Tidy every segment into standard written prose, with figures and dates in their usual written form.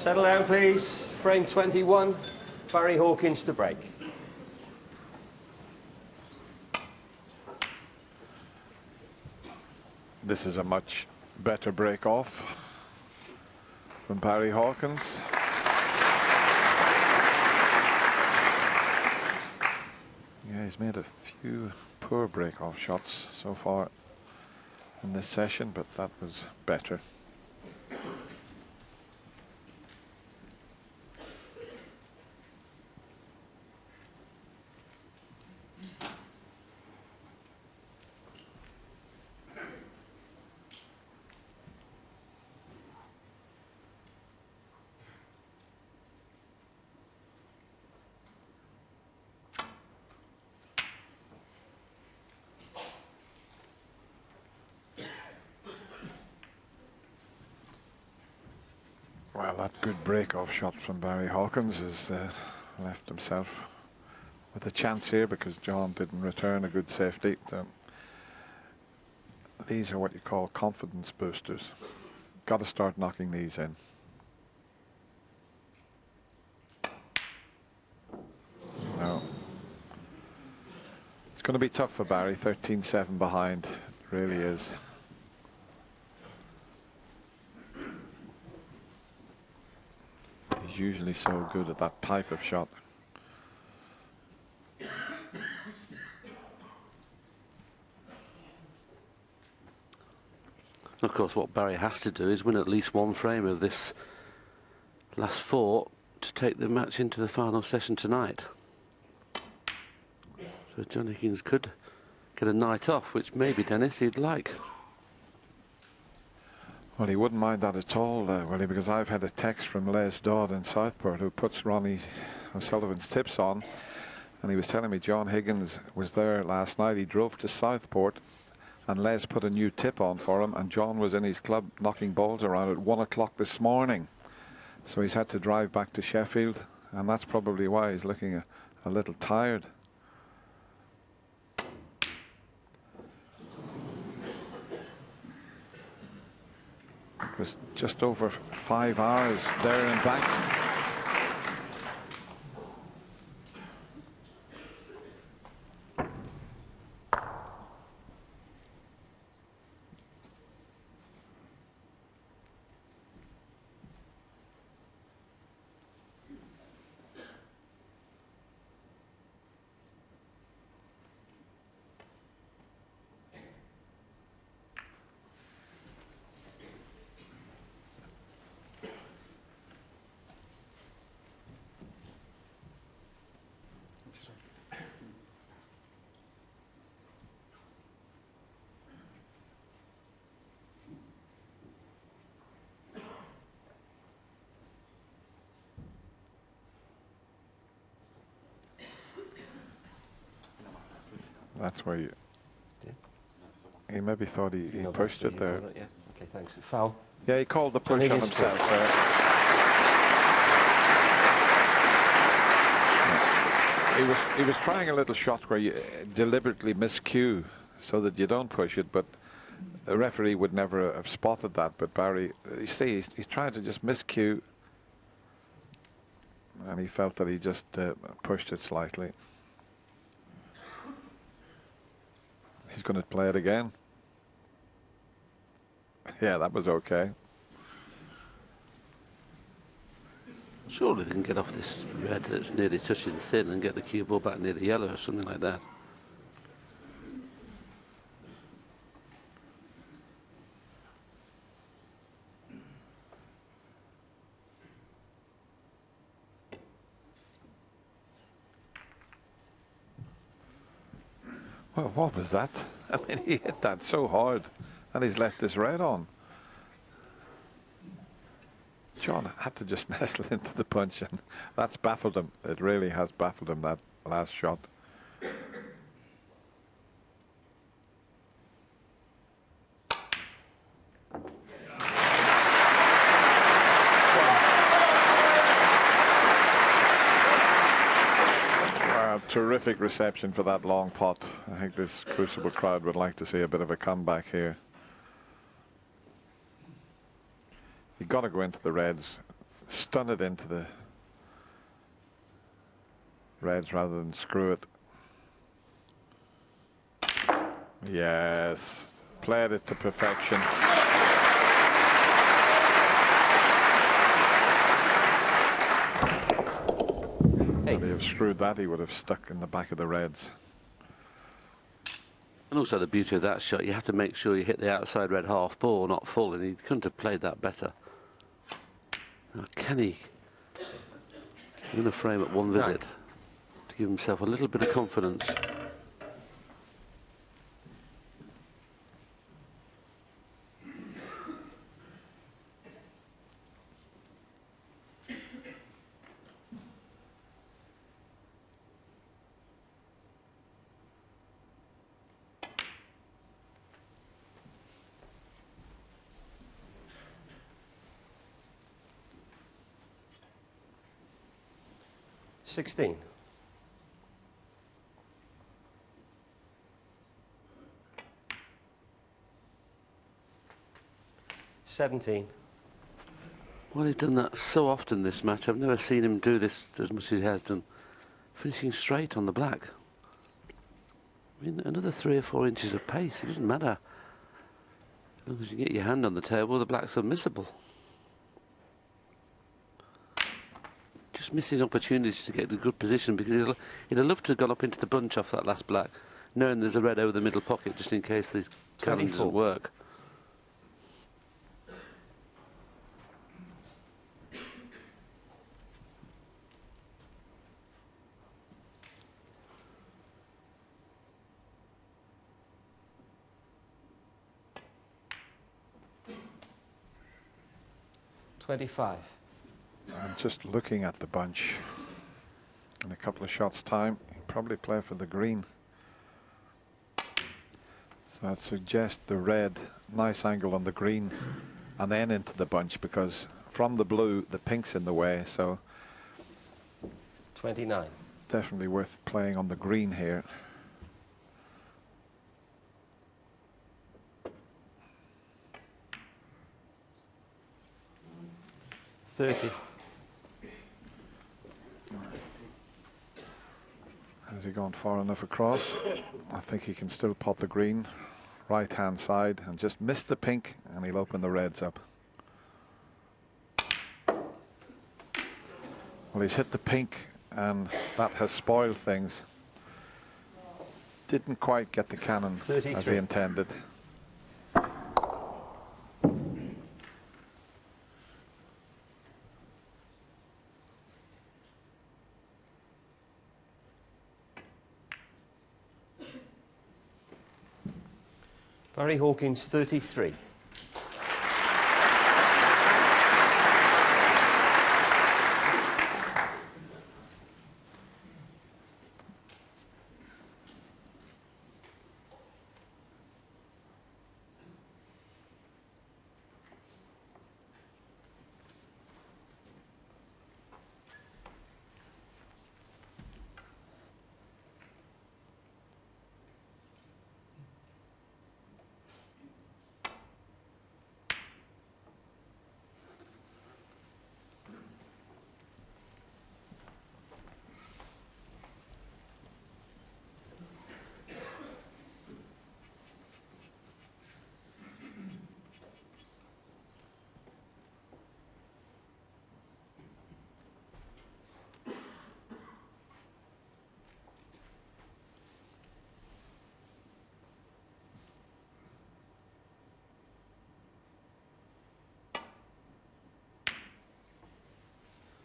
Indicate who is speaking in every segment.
Speaker 1: Settle down, please. Frame 21. Barry Hawkins to break.
Speaker 2: This is a much better break off from Barry Hawkins. Yeah, he's made a few poor break-off shots so far in this session, but that was better. Well, that good break-off shot from Barry Hawkins has left himself with a chance here because John didn't return a good safety. These are what you call confidence boosters. Got to start knocking these in. No. It's going to be tough for Barry, 13-7 behind. It really is. He's usually so good at that type of shot.
Speaker 3: Of course, what Barry has to do is win at least one frame of this last four to take the match into the final session tonight. So John Higgins could get a night off, which maybe, Dennis, he'd like.
Speaker 2: Well, he wouldn't mind that at all, Willie, because I've had a text from Les Dodd in Southport who puts Ronnie O'Sullivan's tips on, and he was telling me John Higgins was there last night. He drove to Southport and Les put a new tip on for him, and John was in his club knocking balls around at 1 o'clock this morning. So he's had to drive back to Sheffield, and that's probably why he's looking a little tired. It was just over 5 hours there and back. That's where you. He maybe thought he pushed it there.
Speaker 1: Yeah. Okay, thanks. Foul.
Speaker 2: Yeah, he called the push on himself there. Yeah. He was trying a little shot where you deliberately miscue so that you don't push it, but the referee would never have spotted that. But Barry, you see, he's trying to just miscue, and he felt that he just pushed it slightly. He's going to play it again. Yeah, that was okay.
Speaker 3: Surely they can get off this red that's nearly touching thin and get the cue ball back near the yellow or something like that.
Speaker 2: Well, what was that? I mean, he hit that so hard, and he's left this red on. John had to just nestle into the punch, and that's baffled him. It really has baffled him, that last shot. Terrific reception for that long pot. I think this Crucible crowd would like to see a bit of a comeback here. You've got to go into the reds stun it into the reds rather than screw it. Yes, played it to perfection. Would he have screwed that, he would have stuck in the back of the reds.
Speaker 3: And also the beauty of that shot, you have to make sure you hit the outside red half ball, not full, and he couldn't have played that better. Now, can he win a frame at one visit to give himself a little bit of confidence?
Speaker 1: $16. $17.
Speaker 3: Well, he's done that so often this match. I've never seen him do this as much as he has done. Finishing straight on the black. I mean, another 3 or 4 inches of pace, it doesn't matter. As long as you get your hand on the table, the black's unmissable. Just missing opportunities to get to a good position, because he'd have loved to have gone up into the bunch off that last black, knowing there's a red over the middle pocket, just in case the cannon doesn't work.
Speaker 1: $25.
Speaker 2: I'm just looking at the bunch. In a couple of shots' time, he'll probably play for the green. So I'd suggest the red, nice angle on the green, and then into the bunch, because from the blue, the pink's in the way. So
Speaker 1: 29.
Speaker 2: definitely worth playing on the green here.
Speaker 1: $30.
Speaker 2: Has he gone far enough across? I think he can still pot the green, right hand side, and just miss the pink, and he'll open the reds up. Well, he's hit the pink, and that has spoiled things. Didn't quite get the cannon
Speaker 1: 33.
Speaker 2: as he intended.
Speaker 1: Barry Hawkins, 33.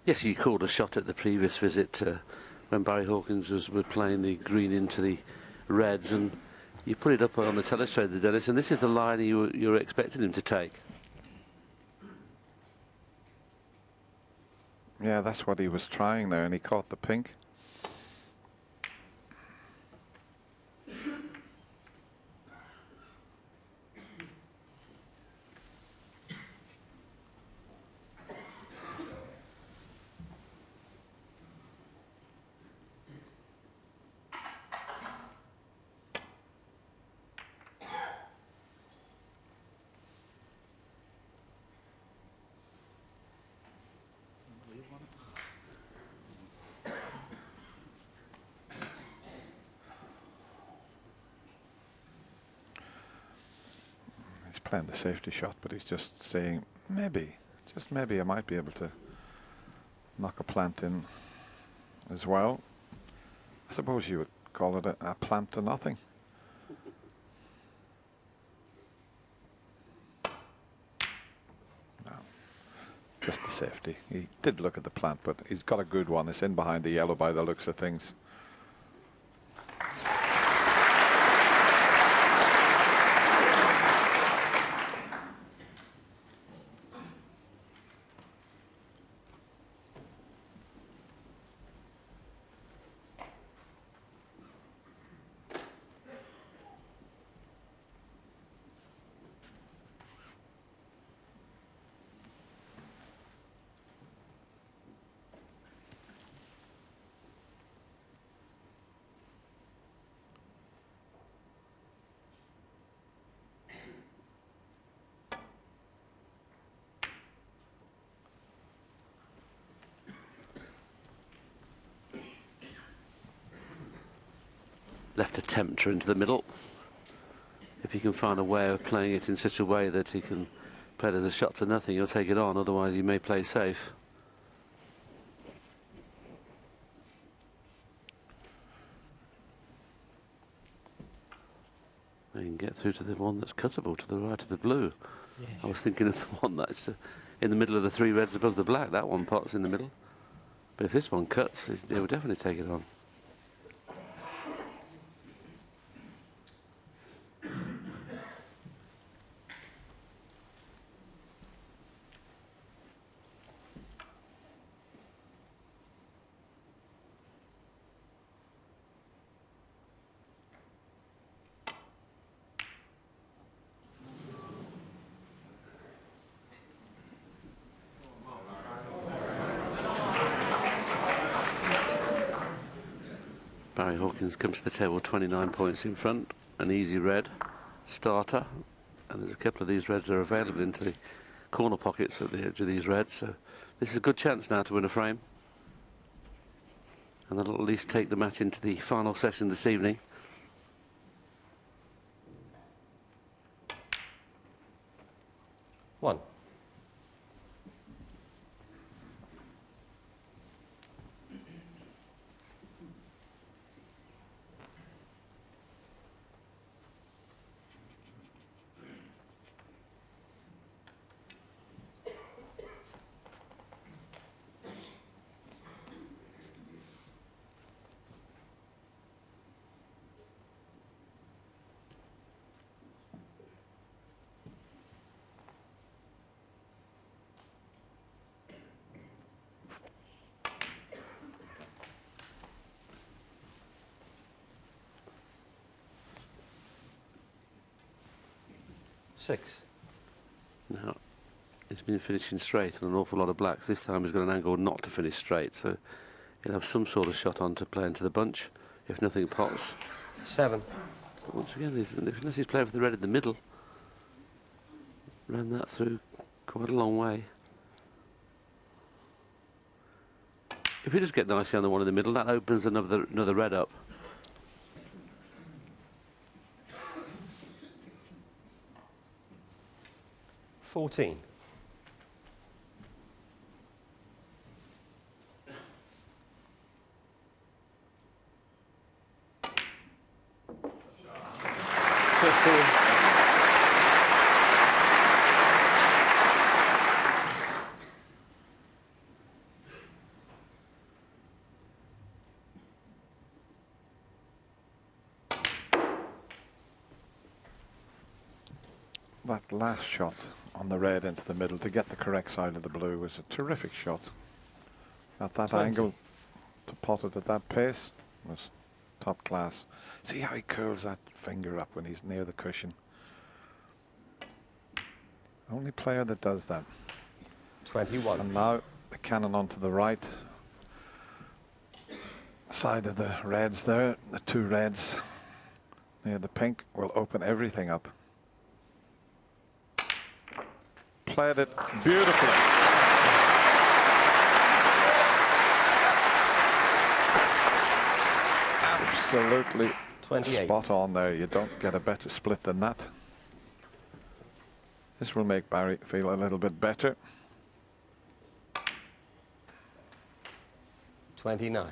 Speaker 3: Yes, you called a shot at the previous visit when Barry Hawkins was playing the green into the reds, and you put it up on the telestrator, Dennis, and this is the line you were expecting him to take.
Speaker 2: Yeah, that's what he was trying there, and he caught the pink. playing the safety shot, but he's just saying maybe, just maybe I might be able to knock a plant in as well. I suppose you would call it a plant to nothing. No, just the safety. He did look at the plant, but he's got a good one. It's in behind the yellow by the looks of things.
Speaker 3: Left a tempter into the middle. If he can find a way of playing it in such a way that he can play it as a shot to nothing, he'll take it on. Otherwise, he may play safe. He can get through to the one that's cuttable to the right of the blue. Yes. I was thinking of the one that's in the middle of the three reds above the black. That one pots in the middle. But if this one cuts, he'll definitely take it on. Barry Hawkins comes to the table 29 points in front, an easy red starter, and there's a couple of these reds that are available into the corner pockets at the edge of these reds, so this is a good chance now to win a frame, and that'll at least take the match into the final session this evening.
Speaker 1: One. Six.
Speaker 3: Now, he's been finishing straight on an awful lot of blacks. This time he's got an angle not to finish straight, so he'll have some sort of shot on to play into the bunch, if nothing pots.
Speaker 1: Seven.
Speaker 3: But once again, unless he's playing for the red in the middle, ran that through quite a long way. If he does get nicely on the one in the middle, that opens another red up.
Speaker 1: 14.
Speaker 2: That last shot on the red into the middle to get the correct side of the blue was a terrific shot. At that
Speaker 1: 20.
Speaker 2: angle, to pot it at that pace was top class. See how he curls that finger up when he's near the cushion. Only player that does that.
Speaker 1: 21.
Speaker 2: And now the cannon onto the right side of the reds there. The two reds near the pink will open everything up. Played it beautifully. Absolutely
Speaker 1: 28.
Speaker 2: Spot on there. You don't get a better split than that. This will make Barry feel a little bit better.
Speaker 1: 29.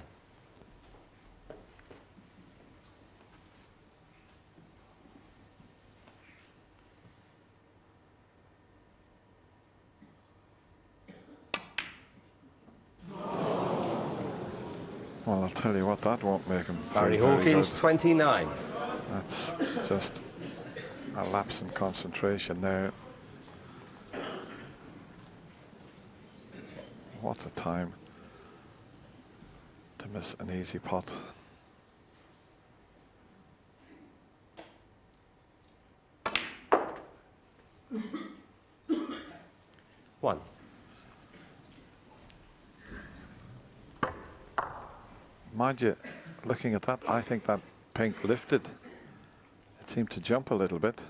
Speaker 2: Well, I'll tell you what, that won't make him feel
Speaker 1: Barry
Speaker 2: very
Speaker 1: Hawkins,
Speaker 2: good.
Speaker 1: 29.
Speaker 2: That's just a lapse in concentration there. What a time to miss an easy pot.
Speaker 1: One.
Speaker 2: Mind you, looking at that, I think that pink lifted. It seemed to jump a little bit.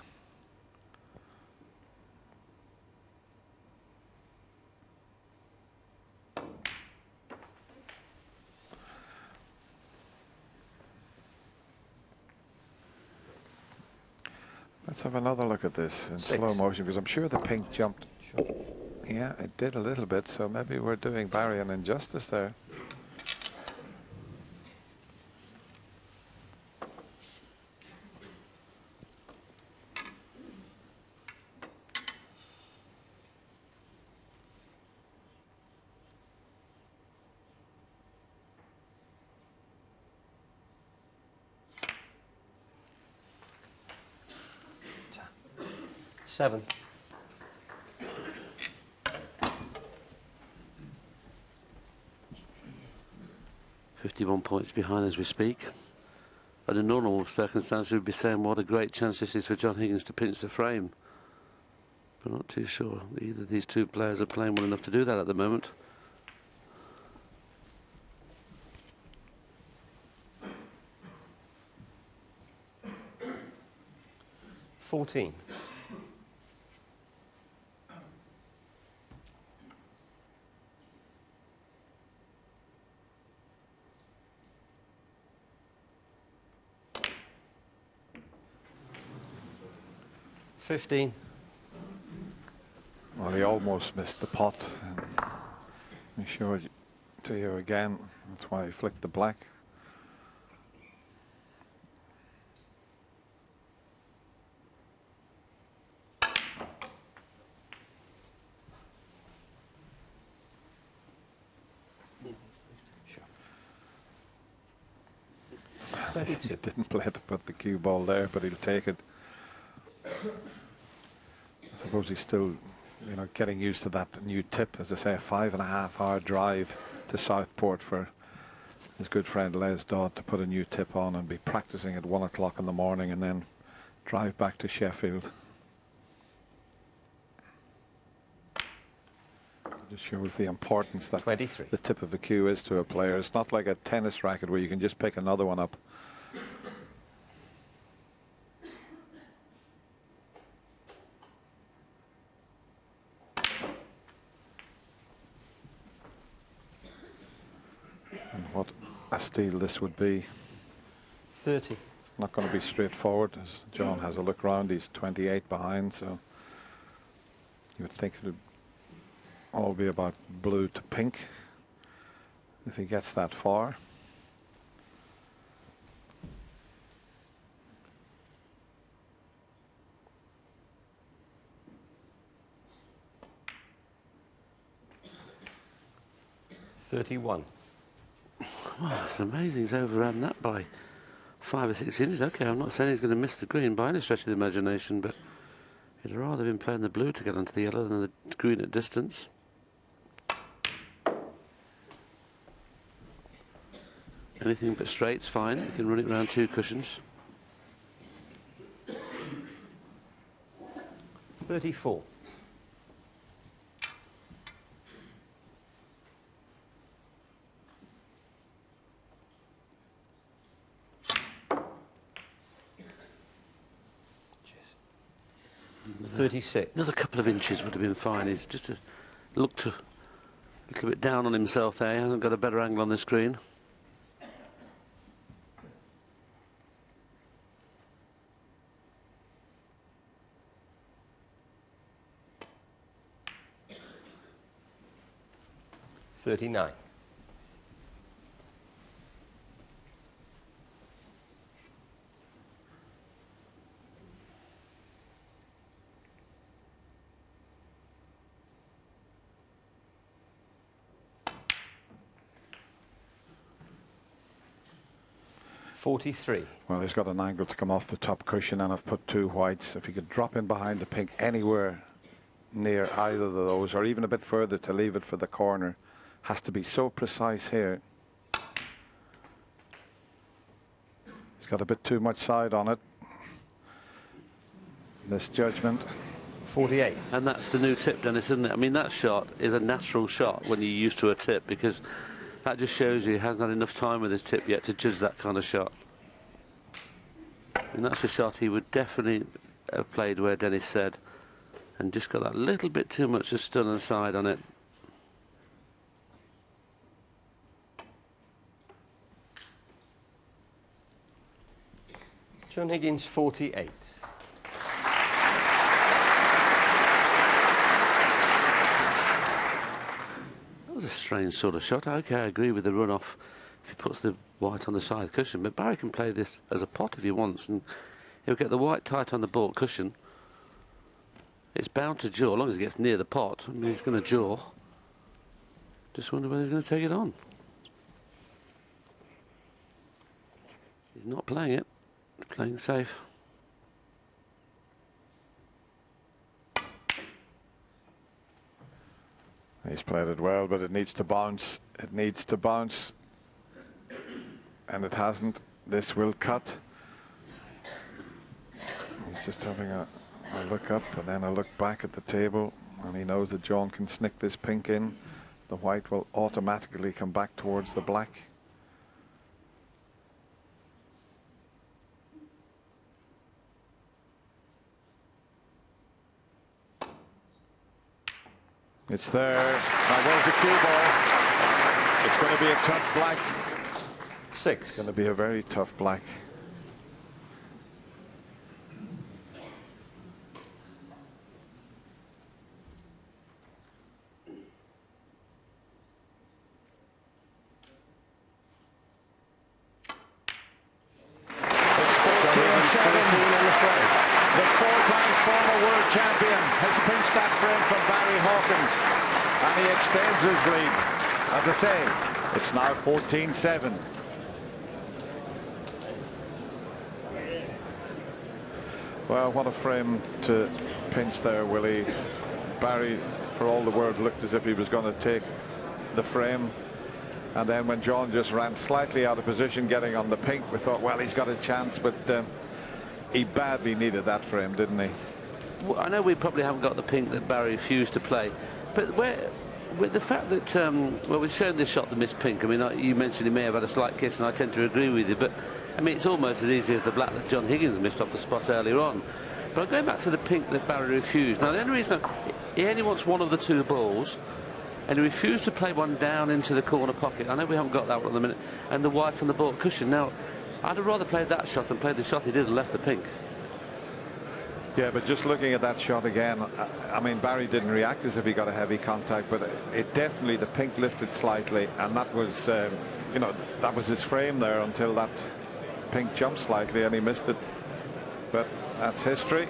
Speaker 2: Let's have another look at this in
Speaker 1: 6.
Speaker 2: slow motion, because I'm sure the pink jumped.
Speaker 1: Sure.
Speaker 2: Yeah, it did a little bit, so maybe we're doing Barry an injustice there.
Speaker 1: Seven.
Speaker 3: "51 points behind as we speak." Under normal circumstances, we'd be saying what a great chance this is for John Higgins to pinch the frame. But not too sure either of these two players are playing well enough to do that at the moment.
Speaker 1: $14. $15.
Speaker 2: Well, he almost missed the pot. Let me show it to you again. That's why he flicked the black.
Speaker 1: Sure.
Speaker 2: He
Speaker 1: 22.
Speaker 2: didn't play to put the cue ball there, but he'll take it. I suppose he's still, you know, getting used to that new tip. As I say, a 5.5-hour drive to Southport for his good friend Les Dodd to put a new tip on and be practicing at 1 o'clock in the morning and then drive back to Sheffield. It just shows the importance that
Speaker 1: 23.
Speaker 2: the tip of the cue is to a player. It's not like a tennis racket where you can just pick another one up. And what a steal this would be.
Speaker 1: 30.
Speaker 2: It's not going to be straightforward. As John has a look round, he's 28 behind, so you would think it would all be about blue to pink if he gets that far.
Speaker 3: Wow, it's amazing. He's overran that by 5 or 6 inches. Okay, I'm not saying he's going to miss the green by any stretch of the imagination, but he'd rather been playing the blue to get onto the yellow than the green at distance. Anything but straight's fine. You can run it around 2 cushions.
Speaker 1: 34. Cheers. 36.
Speaker 3: Another couple of inches would have been fine. He's just looked a little bit down on himself there. He hasn't got a better angle on the screen.
Speaker 1: 39. $43.
Speaker 2: Well, he's got an angle to come off the top cushion, and I've put 2 whites. If he could drop in behind the pink anywhere near either of those, or even a bit further to leave it for the corner, has to be so precise here. He's got a bit too much side on it. This judgment.
Speaker 1: 48.
Speaker 3: And that's the new tip, Dennis, isn't it? I mean, that shot is a natural shot when you're used to a tip, because that just shows you he hasn't had enough time with his tip yet to judge that kind of shot. And that's a shot he would definitely have played where Dennis said, and just got that little bit too much of stun and side on it.
Speaker 1: John Higgins, 48.
Speaker 3: That was a strange sort of shot. Okay, I agree with the run-off if he puts the white on the side cushion, but Barry can play this as a pot if he wants, and he'll get the white tight on the baulk cushion. It's bound to jaw, as long as it gets near the pot. I mean, he's going to jaw. Just wonder whether he's going to take it on. He's not playing it. He's playing safe.
Speaker 2: He's played it well, but it needs to bounce. It needs to bounce. And it hasn't. This will cut. He's just having a look up and then a look back at the table. And he knows that John can snick this pink in. The white will automatically come back towards the black. It's there. Now there's the cue ball. It's going to be a tough black.
Speaker 1: 6.
Speaker 2: It's going to be a very tough black. The 4-time former world champion has pinched that frame from Barry Hawkins, and he extends his lead. As I say, it's now 14-7. Well, what a frame to pinch there, Willie. Barry, for all the world, looked as if he was going to take the frame. And then when John just ran slightly out of position getting on the pink, we thought, well, he's got a chance, but he badly needed that frame, didn't he?
Speaker 3: Well, I know we probably haven't got the pink that Barry refused to play, but with the fact that, well, we've shown this shot, the missed pink. I mean, you mentioned he may have had a slight kiss, and I tend to agree with you, but I mean, it's almost as easy as the black that John Higgins missed off the spot earlier on. But I'm going back to the pink that Barry refused. Now, the only reason, he only wants one of the 2 balls, and he refused to play one down into the corner pocket. I know we haven't got that one at the minute, and the white on the baulk cushion. Now, I'd have rather played that shot and played the shot he did and left the pink.
Speaker 2: Yeah, but just looking at that shot again, I mean, Barry didn't react as if he got a heavy contact, but it definitely, the pink lifted slightly, and that was, you know, that was his frame there until that pink jumped slightly and he missed it. But that's history.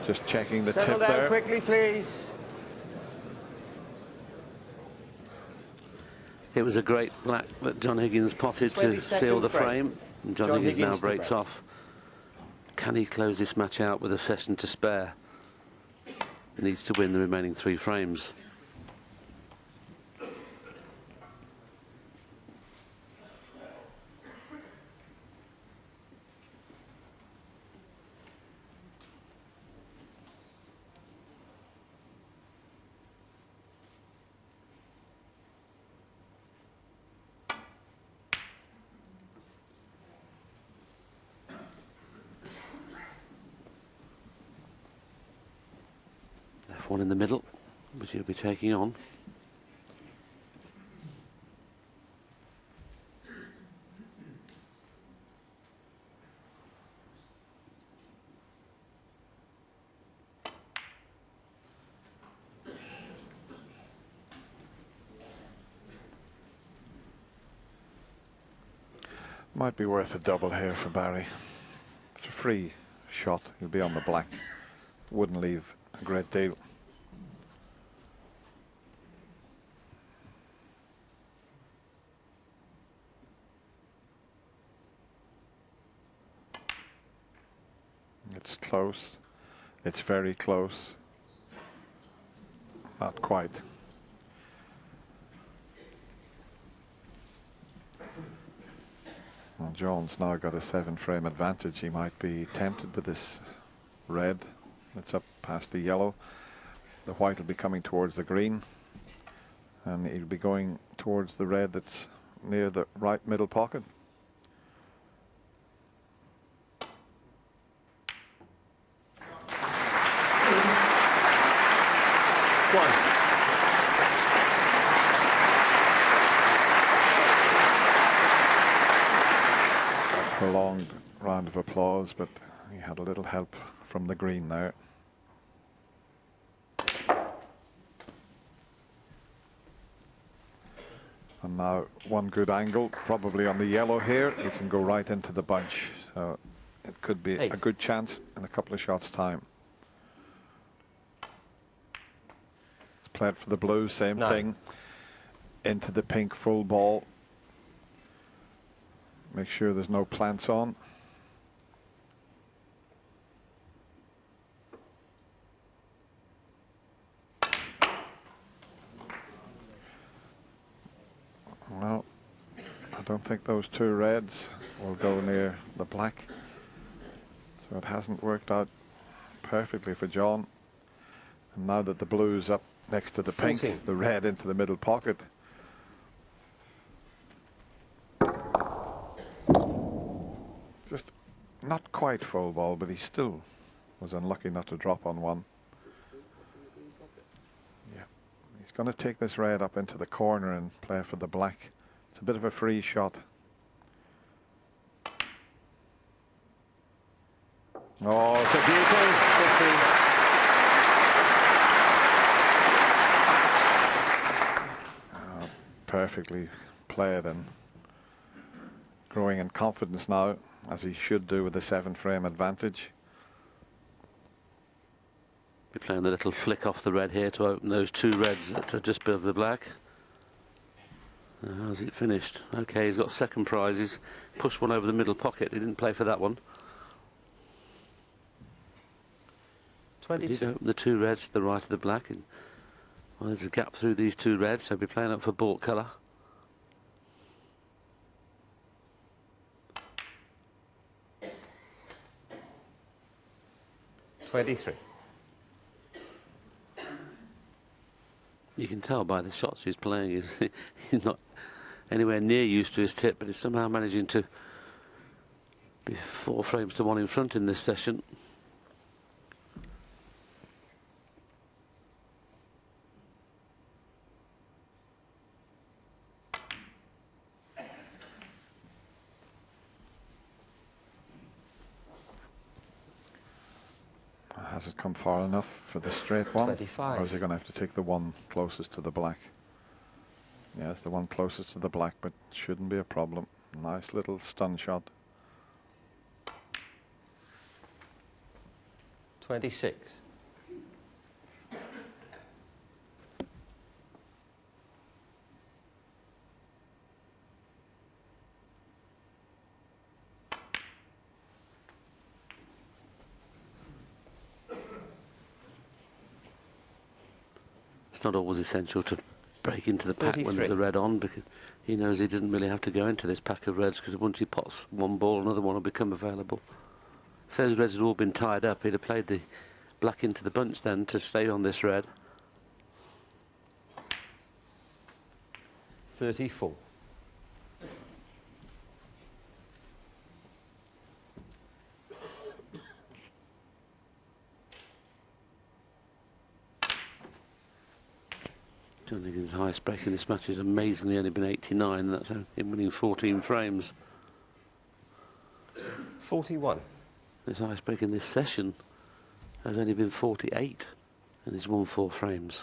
Speaker 2: Just checking the
Speaker 1: Settle
Speaker 2: tip
Speaker 1: down
Speaker 2: there.
Speaker 1: quickly, please.
Speaker 3: It was a great black that John Higgins potted to seal the frame. And John Higgins now breaks off. Can he close this match out with a session to spare? He needs to win the remaining 3 frames. One in the middle, which he'll be taking on.
Speaker 2: Might be worth a double here for Barry. It's a free shot. He'll be on the black. Wouldn't leave a great deal. It's close. It's very close. Not quite. Well, John's now got a 7-frame advantage. He might be tempted with this red. It's up past the yellow. The white will be coming towards the green, and he'll be going towards the red that's near the right middle pocket. Prolonged round of applause, but he had a little help from the green there. And now one good angle, probably on the yellow here. He can go right into the bunch. So it could be a good chance in a couple of shots' time. It's played for the blue, same thing. Into the pink full ball. Make sure there's no plants on. Well, I don't think those two reds will go near the black. So it hasn't worked out perfectly for John. And now that the blue's up next to the pink, the red into the middle pocket. Just not quite full ball, but he still was unlucky not to drop on one. Yeah, he's going to take this red up into the corner and play for the black. It's a bit of a free shot. Oh, it's a beauty. Perfectly played and growing in confidence now, as he should do with the 7-frame advantage.
Speaker 3: Be playing the little flick off the red here to open those two reds that are just above the black. How's it finished? Okay, he's got second prizes. Pushed one over the middle pocket. He didn't play for that one.
Speaker 1: 22.
Speaker 3: He did open the two reds to the right of the black. And, well, there's a gap through these two reds, so he'll be playing up for baulk colour. You can tell by the shots he's playing, he's not anywhere near used to his tip, but he's somehow managing to be 4 frames to 1 in front in this session.
Speaker 2: Has it come far enough for the straight one?
Speaker 1: 25.
Speaker 2: Or is he going to have to take the one closest to the black? Yes, the one closest to the black, but shouldn't be a problem. Nice little stun shot.
Speaker 1: 26.
Speaker 3: It's not always essential to break into the pack when there's a red on, because he knows he doesn't really have to go into this pack of reds, because once he pots one ball, another one will become available. If those reds had all been tied up, he'd have played the black into the bunch then to stay on this red.
Speaker 1: 34.
Speaker 3: John Higgins' highest break in this match has amazingly only been 89, and that's him winning 14 frames.
Speaker 1: 41.
Speaker 3: His highest break in this session has only been 48, and he's won 4 frames.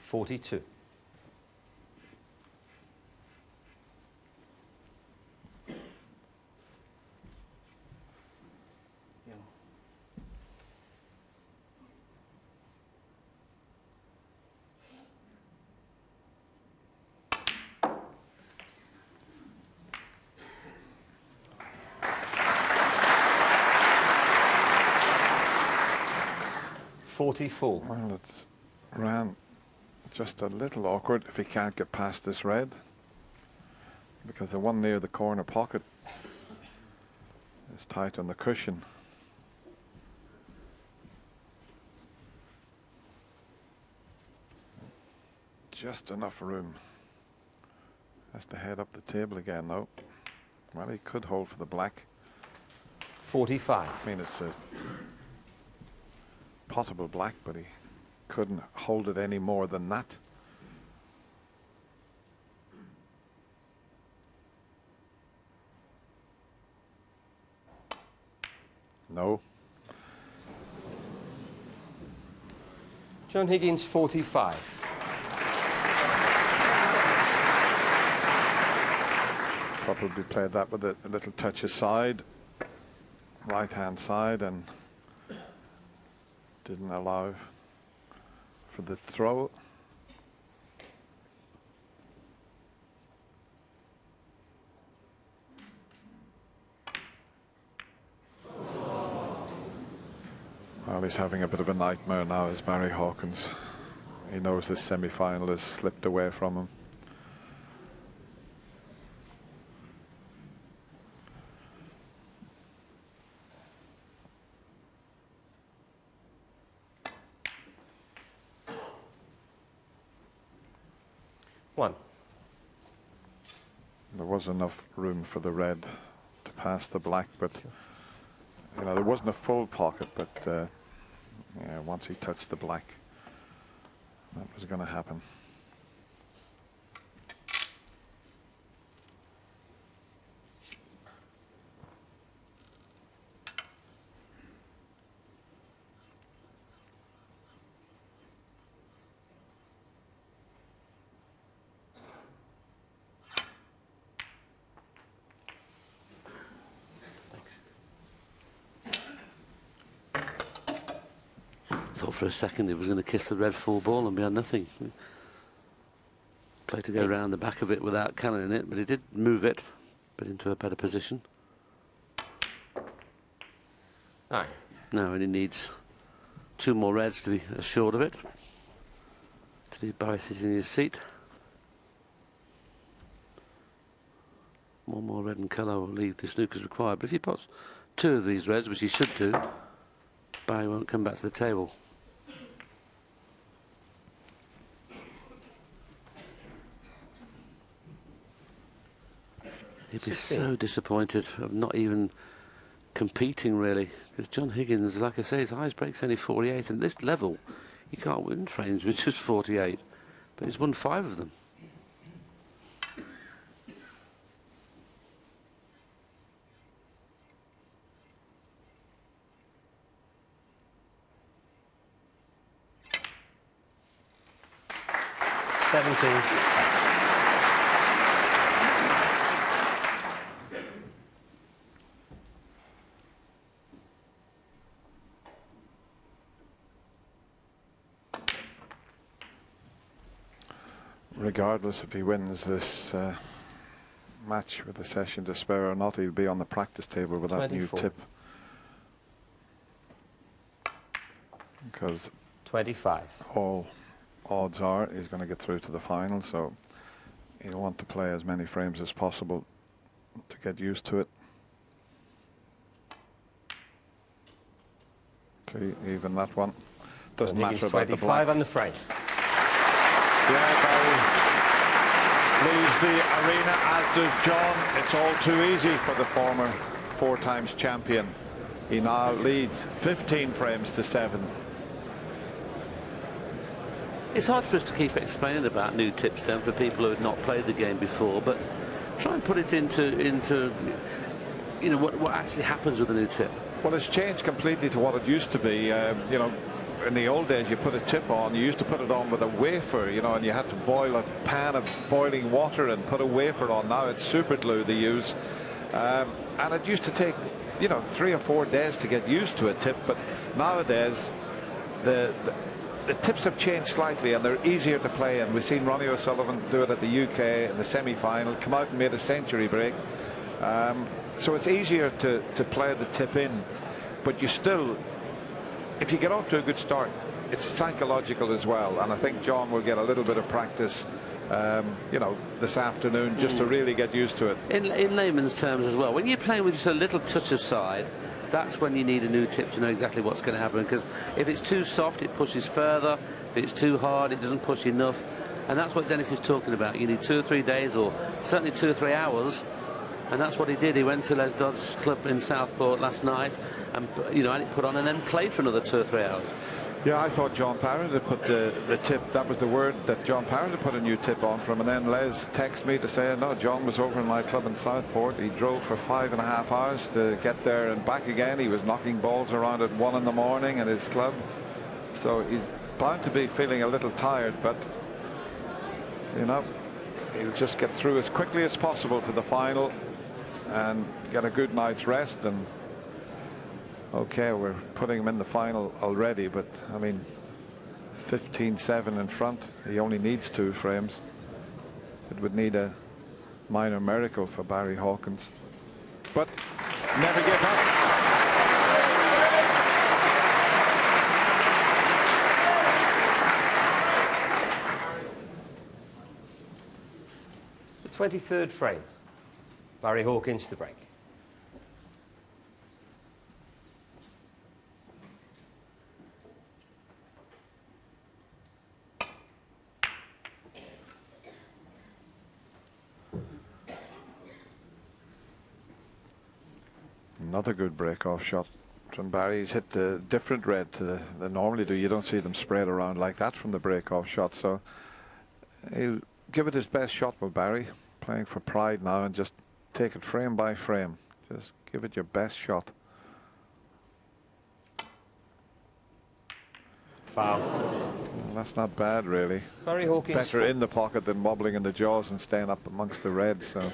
Speaker 1: 42.
Speaker 2: Well, it's ran just a little awkward if he can't get past this red, because the one near the corner pocket is tight on the cushion. Just enough room. Has to head up the table again though. Well, he could hold for the black.
Speaker 1: 45.
Speaker 2: I mean, it's a potable black, but he couldn't hold it any more than that. No.
Speaker 1: John Higgins, 45.
Speaker 2: Probably played that with a little touch aside, right hand side, and didn't allow for the throw. Well, he's having a bit of a nightmare now, is Barry Hawkins. He knows this semi-final has slipped away from him. There was enough room for the red to pass the black, but you know, there wasn't a full pocket, but yeah, once he touched the black, that was going to happen.
Speaker 3: Thought for a second he was going to kiss the red full ball and be on nothing. Played to go around the back of it without cannoning it, but he did move it, but into a better position.
Speaker 1: Aye.
Speaker 3: Now and he needs 2 more reds to be assured of it. To leave Barry sitting in his seat. 1 more red and colour will leave the snookers required, but if he pots 2 of these reds, which he should do, Barry won't come back to the table. He'd be
Speaker 1: 16.
Speaker 3: so disappointed of not even competing, really, because John Higgins, like I say, his highest break's only 48, and this level you can't win frames with just 48, but he's won 5 of them.
Speaker 2: Regardless if he wins this match with a session to spare or not, he'll be on the practice table with that
Speaker 1: 24.
Speaker 2: new tip. Because
Speaker 1: 25.
Speaker 2: all odds are he's going to get through to the final, so he'll want to play as many frames as possible to get used to it. See, even that one doesn't matter about the
Speaker 1: 25
Speaker 2: black.
Speaker 1: on the frame.
Speaker 2: Yeah, Barry leaves the arena, as does John. It's all too easy for the former 4 times champion. He now leads 15 frames to 7.
Speaker 3: It's hard for us to keep explaining about new tips down for people who had not played the game before, but try and put it into you know what actually happens with a new tip.
Speaker 2: Well, it's changed completely to what it used to be. You know, in the old days, you put a tip on. You used to put it on with a wafer, you know, and you had to boil a pan of boiling water and put a wafer on. Now it's super glue they use, and it used to take, you know, 3 or 4 days to get used to a tip. But nowadays, the tips have changed slightly, and they're easier to play. And we've seen Ronnie O'Sullivan do it at the UK in the semi-final, come out and made a century break. So it's easier to play the tip in, but you still, if you get off to a good start, it's psychological as well. And I think John will get a little bit of practice, you know, this afternoon, just to really get used to it.
Speaker 3: In layman's terms as well, when you're playing with just a little touch of side, that's when you need a new tip to know exactly what's going to happen. Because if it's too soft, it pushes further. If it's too hard, it doesn't push enough. And that's what Dennis is talking about. You need 2 or 3 days, or certainly 2 or 3 hours. And that's what he did. He went to Les Dodd's club in Southport last night, and you know, had it put on, and then played for another 2 or 3 hours.
Speaker 2: Yeah, I thought John Parrott had put the tip. That was the word, that John Parrott had put a new tip on for him. And then Les texted me to say, no, John was over in my club in Southport. He drove for 5.5 hours to get there and back again. He was knocking balls around at 1 in the morning in his club. So he's bound to be feeling a little tired, but you know, he'll just get through as quickly as possible to the final and get a good night's rest. And okay, we're putting him in the final already, but I mean, 15-7 in front. He only needs 2 frames. It would need a minor miracle for Barry Hawkins, but never give up.
Speaker 1: The 23rd frame. Barry Hawkins to break.
Speaker 2: Another good break-off shot from Barry. He's hit the different red to they normally do. You don't see them spread around like that from the break-off shot. So he'll give it his best shot with Barry, playing for pride now, and just take it frame by frame. Just give it your best shot.
Speaker 1: Foul.
Speaker 2: Well, that's not bad, really.
Speaker 1: Barry Hawkins.
Speaker 2: Better in the pocket than wobbling in the jaws and staying up amongst the reds. So.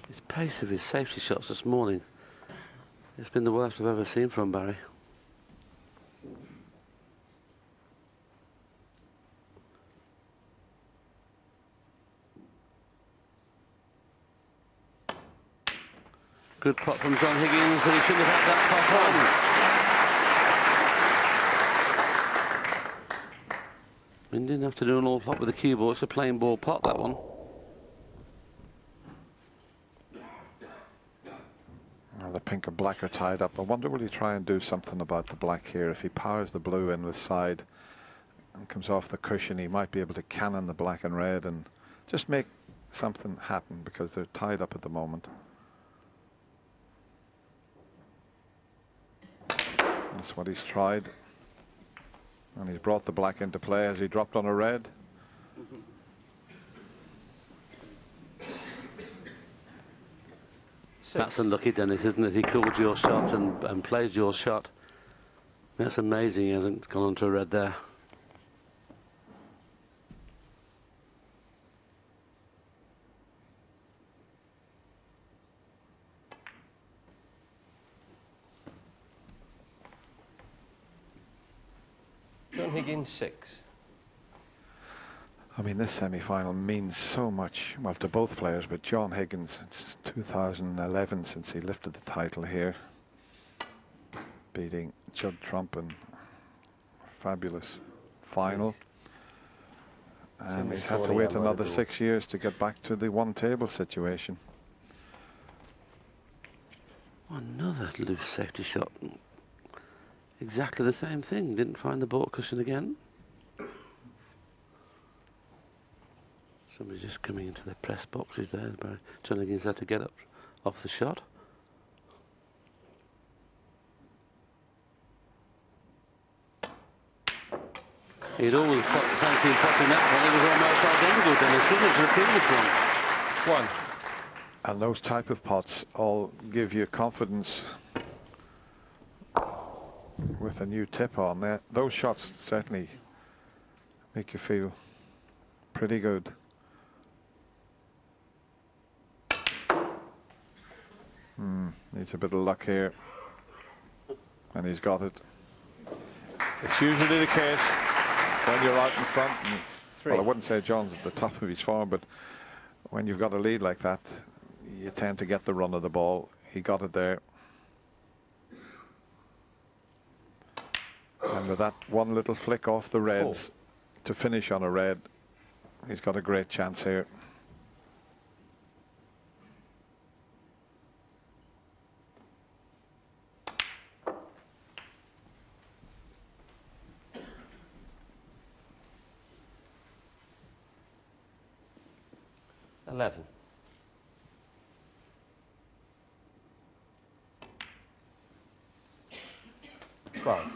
Speaker 3: His pace of his safety shots this morning, it's been the worst I've ever seen from Barry. Good pot from John Higgins, but he shouldn't have had that pot on. He didn't have to do an awful lot with the cue ball. It's a plain ball pot, that one.
Speaker 2: The pink and black are tied up. I wonder, will he try and do something about the black here? If he powers the blue in with side and comes off the cushion, he might be able to cannon the black and red and just make something happen, because they're tied up at the moment. That's what he's tried. And he's brought the black into play as he dropped on a red.
Speaker 3: That's unlucky, Dennis, isn't it? He called your shot and played your shot. That's amazing he hasn't gone on to a red there.
Speaker 1: John Higgins 6.
Speaker 2: I mean, this semi-final means so much, well, to both players, but John Higgins, it's 2011 since he lifted the title here, beating Judd Trump in a fabulous final. And he's had to wait another 6 years to get back to the one-table situation.
Speaker 3: Another loose safety shot. Exactly the same thing. Didn't find the baulk cushion again. Somebody's just coming into the press boxes there. John Higgins had to get up off the shot. He'd always fancied potting that one. It was almost identical, Dennis, wasn't it, to the previous one?
Speaker 1: One.
Speaker 2: And those type of pots all give you confidence with a new tip on there. Those shots certainly make you feel pretty good. Needs a bit of luck here. And he's got it. It's usually the case when you're out in front. Well, I wouldn't say John's at the top of his form, but when you've got a lead like that, you tend to get the run of the ball. He got it there. And with that one little flick off the reds to finish on a red, he's got a great chance here.
Speaker 1: $11. 12.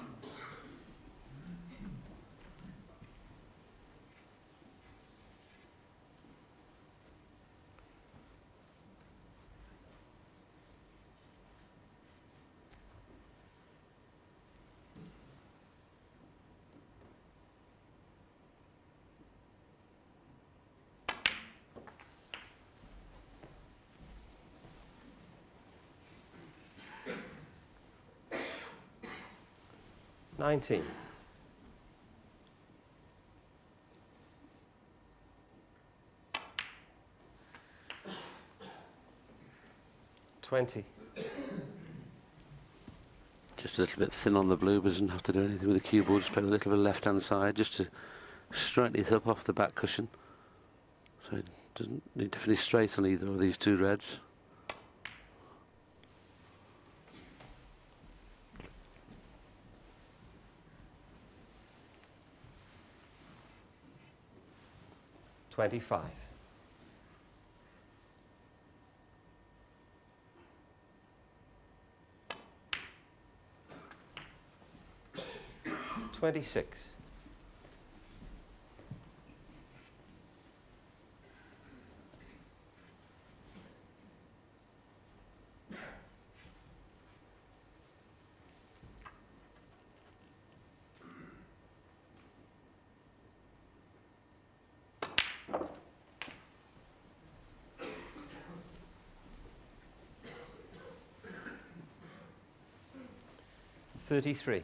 Speaker 1: $19. 20.
Speaker 3: Just a little bit thin on the blue, but doesn't have to do anything with the cue ball. Just play a little bit left hand side just to straighten it up off the back cushion. So it doesn't need to finish straight on either of these two reds.
Speaker 1: $25. 26. 33.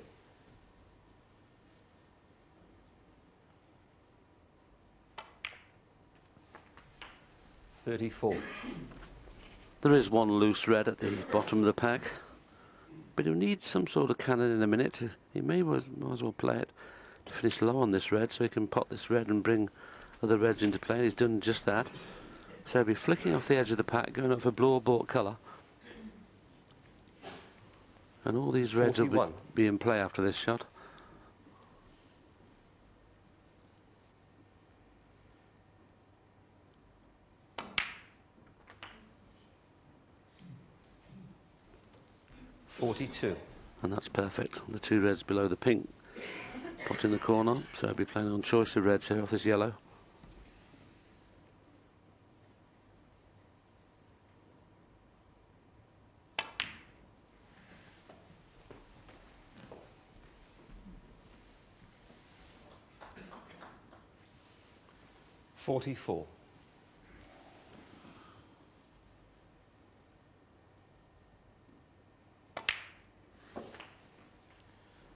Speaker 1: 34.
Speaker 3: There is one loose red at the bottom of the pack, but he'll need some sort of cannon in a minute. He might as well play it to finish low on this red, so he can pot this red and bring other reds into play. And he's done just that. So he'll be flicking off the edge of the pack, going up for blue or bought colour. And all these reds
Speaker 1: 41.
Speaker 3: will be in play after this shot.
Speaker 1: $42.
Speaker 3: And that's perfect. The two reds below the pink. Pot in the corner, so I'll be playing on choice of reds here off this yellow.
Speaker 1: $44.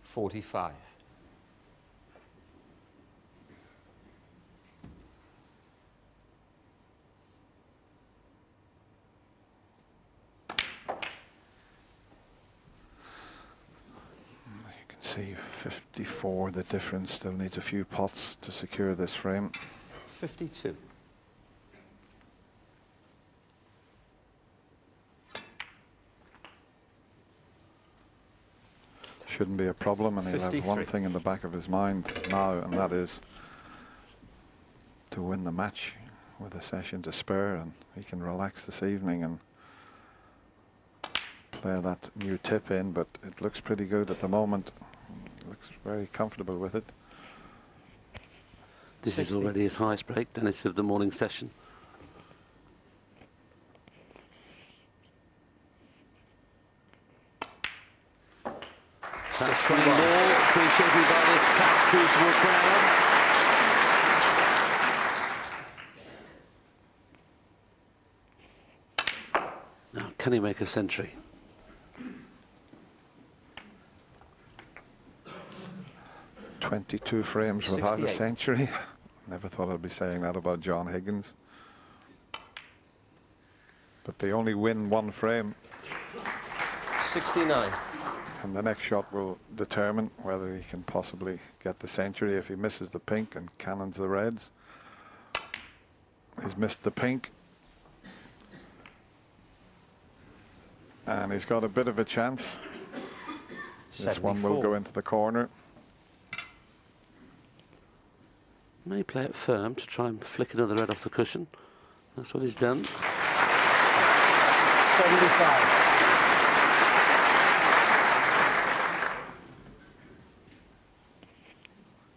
Speaker 1: 45.
Speaker 2: 54, the difference. Still needs a few pots to secure this frame.
Speaker 1: 52.
Speaker 2: Shouldn't be a problem, and he'll have one thing in the back of his mind now, and that is to win the match with a session to spare, and he can relax this evening and play that new tip in, but it looks pretty good at the moment. Looks very comfortable with it.
Speaker 3: This
Speaker 1: 60.
Speaker 3: is already his highest break, Dennis, of the morning session. That's 20 more, appreciated by this packed Crucible crowd. Now, can he make a century?
Speaker 2: "22 frames without a
Speaker 1: 68.
Speaker 2: century." Never thought I'd be saying that about John Higgins. But they only win one frame,
Speaker 1: 69.
Speaker 2: and the next shot will determine whether he can possibly get the century. If he misses the pink and cannons the reds. He's missed the pink. And he's got a bit of a chance. This one will go into the corner.
Speaker 3: May play it firm to try and flick another red off the cushion. That's what he's done.
Speaker 1: 75.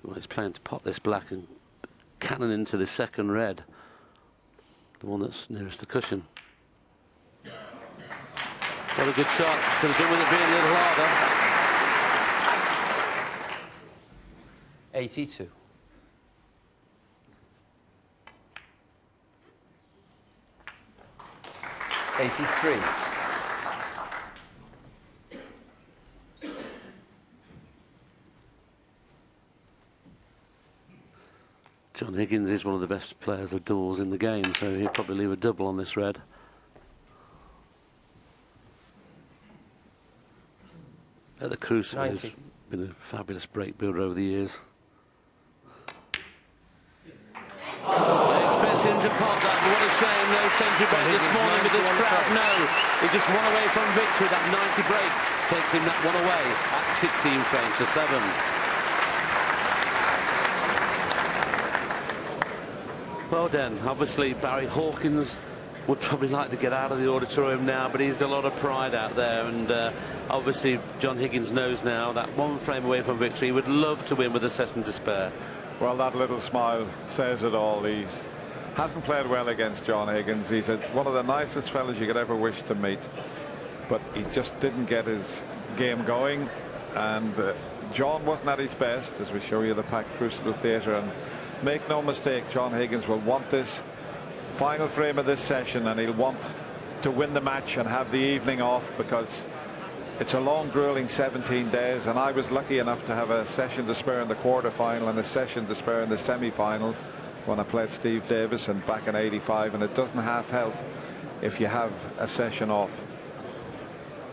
Speaker 3: Well, he's playing to pot this black and cannon into the second red, the one that's nearest the cushion. What a good shot. Could have done with it being a little harder.
Speaker 1: 82.
Speaker 3: John Higgins is one of the best players of doubles in the game, so he'll probably leave a double on this red. At the Crucible, he's
Speaker 1: 90.
Speaker 3: been a fabulous break builder over the years. They expect him to pop that, but what a shame, no century break this morning with this crowd. No, he just one away from victory. That 90 break takes him that one away at 16 frames to 7. Well done. Obviously, Barry Hawkins would probably like to get out of the auditorium now, but he's got a lot of pride out there, and obviously John Higgins knows now that one frame away from victory. He would love to win with a session to spare.
Speaker 2: Well, that little smile says it all. He hasn't played well against John Higgins. He's one of the nicest fellas you could ever wish to meet, but he just didn't get his game going, and John wasn't at his best, as we show you the packed Crucible Theatre. And make no mistake, John Higgins will want this final frame of this session, and he'll want to win the match and have the evening off, because it's a long, grueling 17 days, and I was lucky enough to have a session to spare in the quarter-final and a session to spare in the semi-final when I played Steve Davis and back in '85, and it doesn't half help if you have a session off.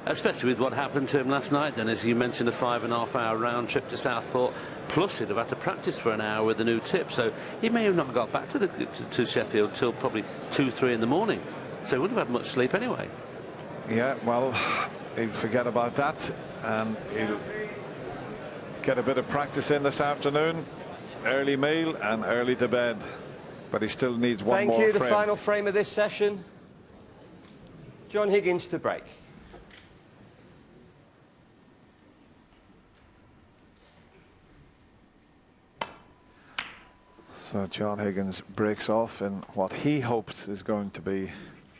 Speaker 3: Especially with what happened to him last night, then, as you mentioned, a 5.5-hour round trip to Southport, plus he'd have had to practice for an hour with the new tip, so he may have not got back to Sheffield till probably 2-3 in the morning, so he wouldn't have had much sleep anyway.
Speaker 2: Yeah, well, he'll forget about that, and he'll get a bit of practice in this afternoon, early meal and early to bed, but he still needs one more frame.
Speaker 1: Thank you. The final frame of this session, John Higgins to break.
Speaker 2: So John Higgins breaks off in what he hopes is going to be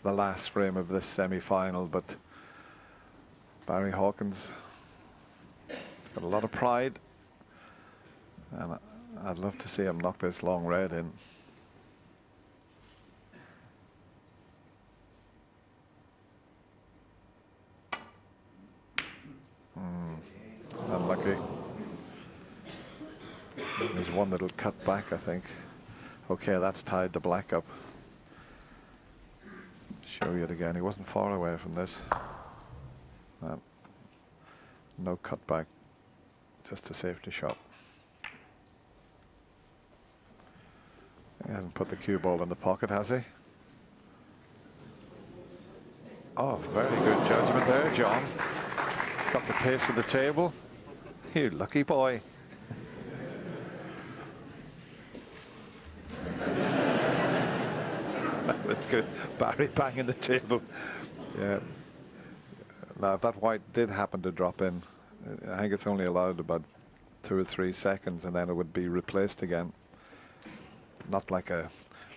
Speaker 2: the last frame of this semi-final, but Barry Hawkins got a lot of pride, and I'd love to see him knock this long red in. Unlucky. There's one that'll cut back, I think. Okay, that's tied the black up. Show you it again. He wasn't far away from this. No cut back, just a safety shot. He hasn't put the cue ball in the pocket, has he? Oh, very good judgment there, John. Got the pace of the table. You lucky boy. That's good. Barry banging the table. Yeah. Now, if that white did happen to drop in, I think it's only allowed about 2 or 3 seconds, and then it would be replaced again. Not like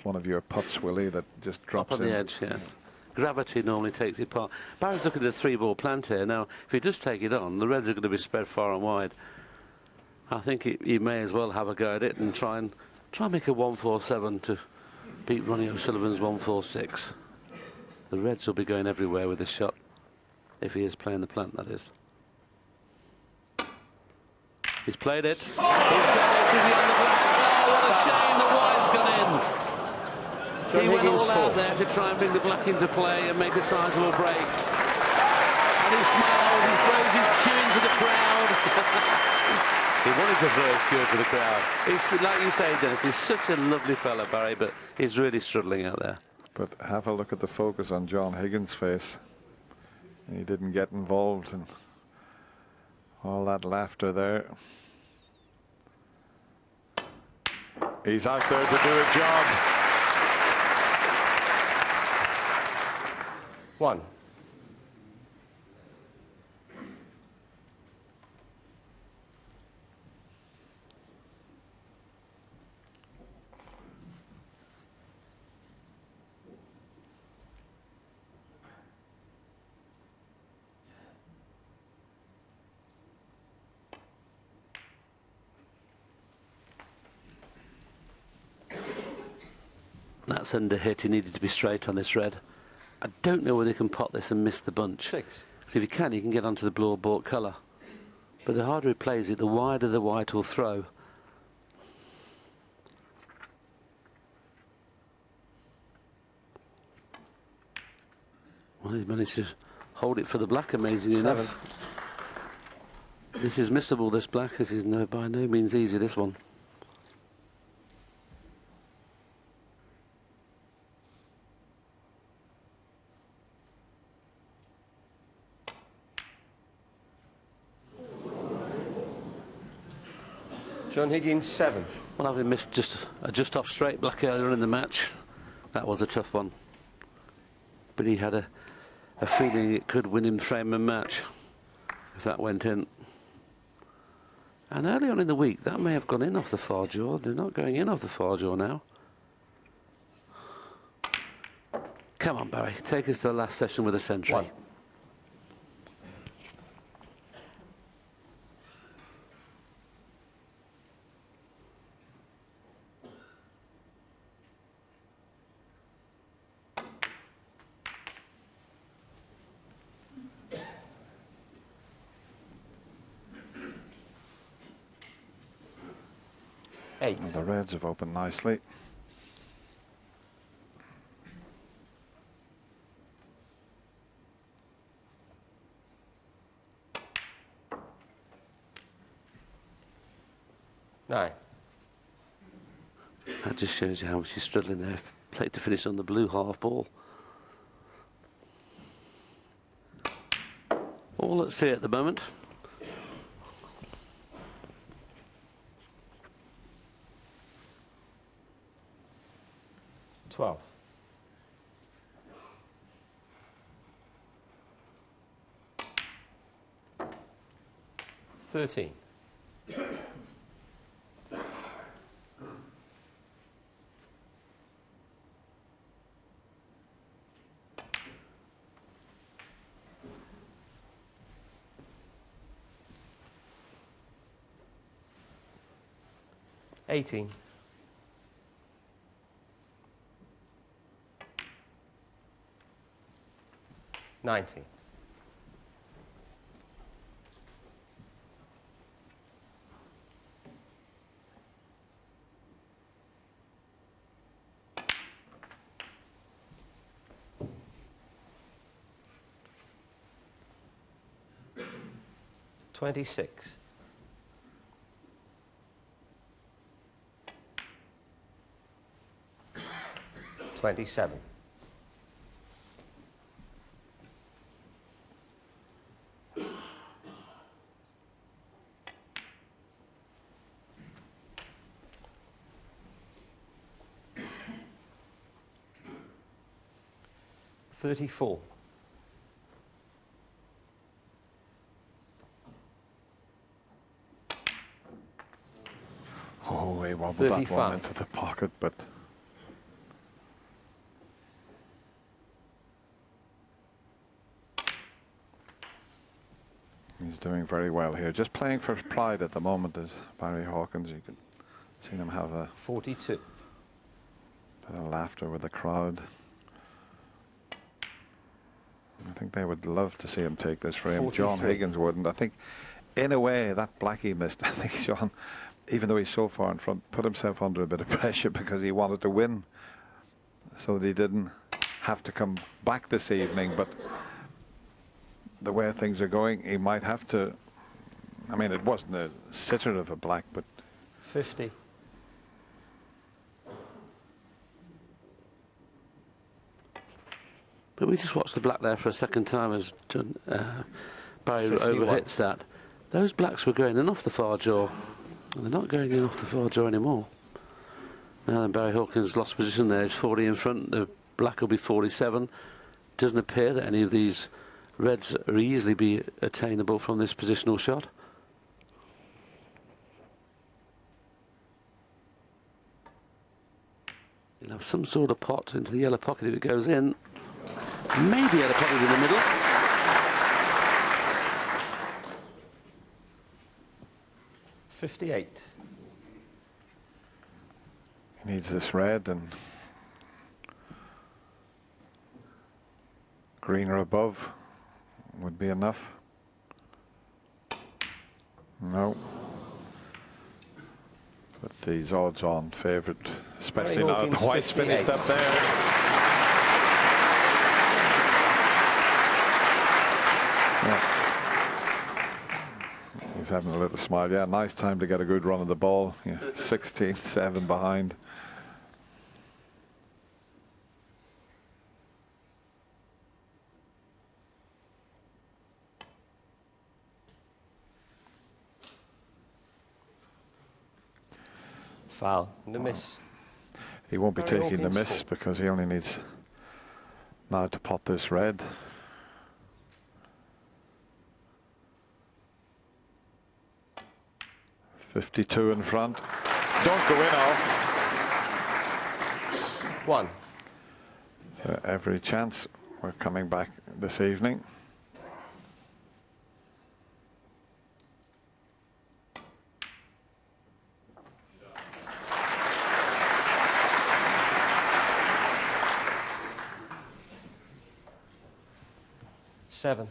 Speaker 2: one of your putts, Willie, that just drops
Speaker 3: Up on
Speaker 2: in.
Speaker 3: the edge, yes. Gravity normally takes it apart. Barry's looking at a 3-ball plant here. Now, if he does take it on, the reds are going to be spread far and wide. I think he may as well have a go at it and try and make a 147 to beat Ronnie O'Sullivan's 146. The reds will be going everywhere with this shot, if he is playing the plant, that is. He's played it. He's played it to the end of the black. Oh, what a shame the white's gone in.
Speaker 1: John
Speaker 3: He went
Speaker 1: Higgins
Speaker 3: all out
Speaker 1: 4.
Speaker 3: there to try and bring the black into play and make a sizable break. And he smiles and throws his cue into the crowd. He wanted to throw his cue into the crowd. He's, like you say, Dennis, he's such a lovely fella, Barry, but he's really struggling out there.
Speaker 2: But have a look at the focus on John Higgins' face. He didn't get involved in all that laughter there. He's out there to do a job.
Speaker 1: 1.
Speaker 3: That's under hit. He needed to be straight on this red. I don't know whether he can pot this and miss the bunch.
Speaker 1: 6.
Speaker 3: So if he can get onto the blue or bought colour. But the harder he plays it, the wider the white will throw. Well, he managed to hold it for the black, amazingly
Speaker 1: 7.
Speaker 3: enough. This is missable, this black. This is by no means easy, this one.
Speaker 1: John Higgins 7.
Speaker 3: Well, having missed just off straight black earlier in the match, that was a tough one. But he had a feeling it could win him frame and match if that went in. And early on in the week, that may have gone in off the far jaw. They're not going in off the far jaw now. Come on, Barry, take us to the last session with a century.
Speaker 1: 1. Eight.
Speaker 2: And the reds have opened nicely.
Speaker 1: Nine.
Speaker 3: That just shows you how much he's struggling there. Played to finish on the blue half ball. All at sea at the moment.
Speaker 1: Twelve. 13. 18. 19. 26. 27. 28. 34.
Speaker 2: Oh, he wobbled that one
Speaker 1: 35.
Speaker 2: into the pocket, but he's doing very well here. Just playing for pride at the moment is Barry Hawkins. You can see him have a
Speaker 1: 42.
Speaker 2: bit of laughter with the crowd. I think they would love to see him take this frame. John
Speaker 1: 43.
Speaker 2: Higgins wouldn't. I think, in a way, that black he missed, I think John, even though he's so far in front, put himself under a bit of pressure because he wanted to win so that he didn't have to come back this evening. But the way things are going, he might have to. I mean, it wasn't a sitter of a black, but
Speaker 1: 50.
Speaker 3: But we just watched the black there for a second time as Barry
Speaker 1: 51.
Speaker 3: overhits that. Those blacks were going in off the far jaw, and they're not going in off the far jaw anymore. Now then, Barry Hawkins lost position there. He's 40 in front. The black will be 47. Doesn't appear that any of these reds are easily be attainable from this positional shot. He'll have some sort of pot into the yellow pocket if it goes in. Maybe at a pocket in the middle.
Speaker 1: $58.
Speaker 2: he needs this red and green or above would be enough. No. But these odds-on favourite, especially now the white's
Speaker 1: 58.
Speaker 2: finished up there. He's having a little smile. Yeah, nice time to get a good run of the ball. Yeah, 16-7 behind.
Speaker 1: Foul. And a miss.
Speaker 2: He won't be
Speaker 1: Barry
Speaker 2: taking the
Speaker 1: Hawkins
Speaker 2: miss
Speaker 1: full.
Speaker 2: because he only needs now to pot this red. .52 in front. Don't go in off.
Speaker 1: 1.
Speaker 2: So every chance we're coming back this evening.
Speaker 1: Seven.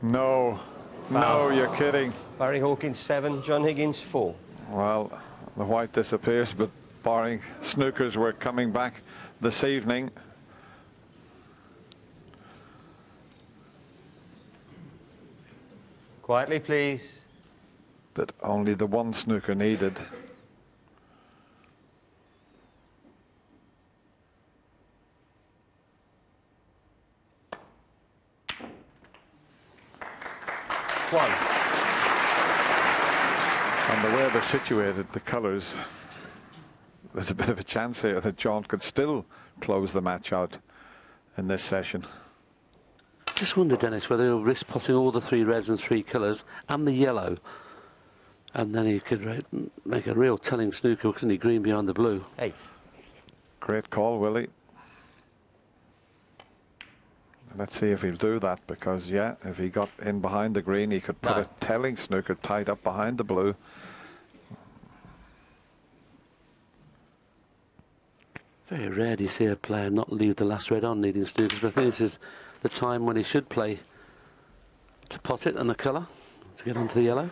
Speaker 2: No,
Speaker 1: Foul.
Speaker 2: no, you're kidding.
Speaker 1: Barry Hawkins 7, John Higgins 4.
Speaker 2: Well, the white disappears, but barring snookers, we're coming back this evening.
Speaker 1: Quietly, please.
Speaker 2: But only the one snooker needed.
Speaker 1: One.
Speaker 2: And the way they're situated, the colours, there's a bit of a chance here that John could still close the match out in this session.
Speaker 3: Just wonder, Dennis, whether he'll risk potting all the 3 reds and 3 colours and the yellow, and then he could make a real telling snooker, couldn't he? Green behind the blue.
Speaker 1: 8.
Speaker 2: Great call, Willie. Let's see if he'll do that, because yeah, if he got in behind the green, he could put
Speaker 1: No.
Speaker 2: a telling snooker tied up behind the blue.
Speaker 3: Very rare do you see a player not leave the last red on needing snookers, but I think this is the time when he should play to pot it and the colour to get onto the yellow.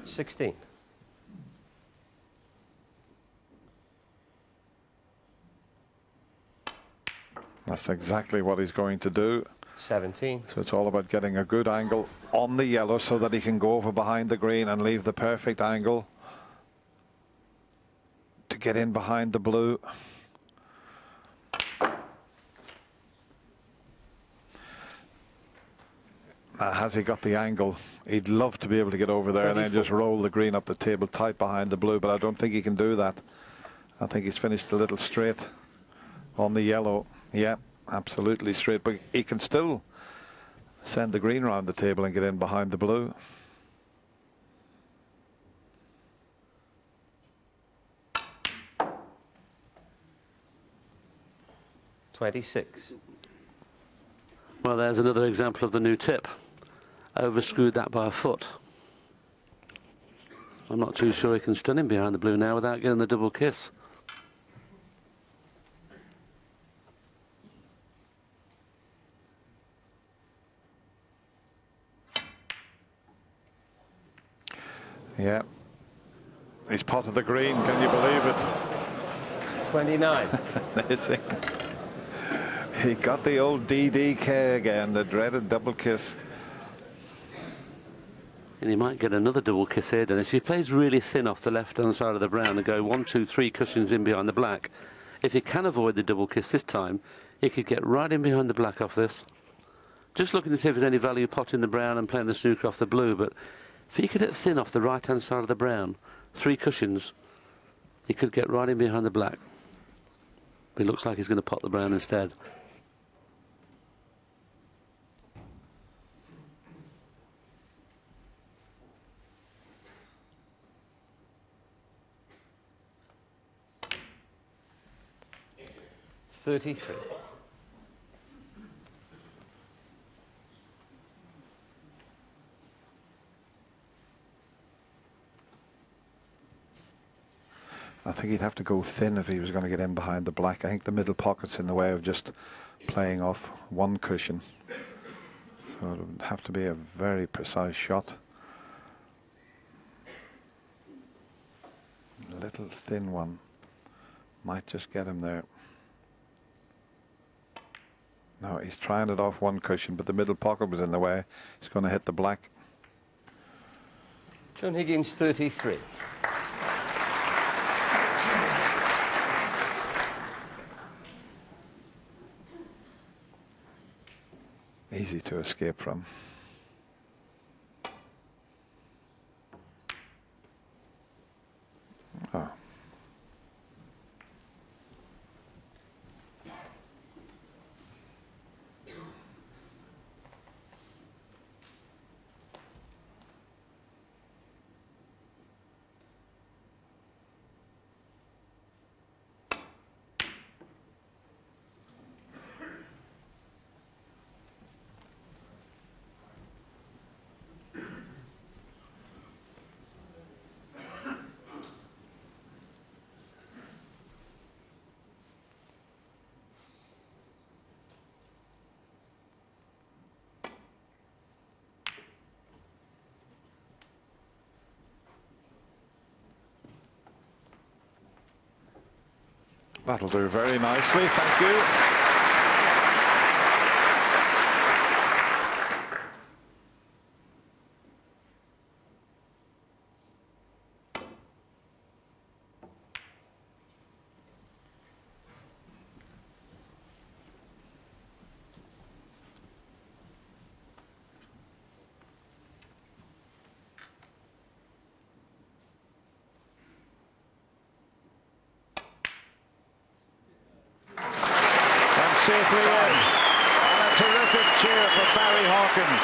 Speaker 1: 16.
Speaker 2: That's exactly what he's going to do.
Speaker 1: 17.
Speaker 2: So it's all about getting a good angle on the yellow so that he can go over behind the green and leave the perfect angle to get in behind the blue. Has he got the angle? He'd love to be able to get over there
Speaker 1: 24.
Speaker 2: and then just roll the green up the table tight behind the blue, but I don't think he can do that. I think he's finished a little straight on the yellow. Yeah, absolutely straight, but he can still send the green round the table and get in behind the blue.
Speaker 1: $26.
Speaker 3: Well, there's another example of the new tip. Overscrewed that by a foot. I'm not too sure he can stun him behind the blue now without getting the double kiss.
Speaker 2: Yeah. He's potted the green, can you believe it?
Speaker 1: 29.
Speaker 2: Amazing. He got the old DDK again, the dreaded double kiss.
Speaker 3: And he might get another double kiss here, Dennis. If he plays really thin off the left-hand side of the brown and go 1, 2, 3 cushions in behind the black, if he can avoid the double kiss this time, he could get right in behind the black off this. Just looking to see if there's any value potting the brown and playing the snooker off the blue, but if he could hit thin off the right-hand side of the brown, 3 cushions, he could get right in behind the black. But it looks like he's going to pot the brown instead.
Speaker 1: $33.
Speaker 2: I think he'd have to go thin if he was going to get in behind the black. I think the middle pocket's in the way of just playing off 1 cushion. So it would have to be a very precise shot. A little thin one might just get him there. No, he's trying it off 1 cushion, but the middle pocket was in the way. He's going to hit the black.
Speaker 1: John Higgins, 33.
Speaker 2: Easy to escape from. Oh. That'll do very nicely, thank you. Safely in. And a terrific cheer for Barry Hawkins.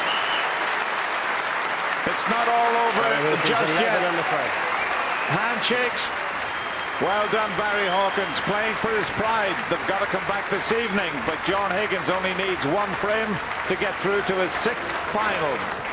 Speaker 2: It's not all over just yet. Handshakes. Well done, Barry Hawkins, playing for his pride. They've got to come back this evening, but John Higgins only needs 1 frame to get through to his 6th final.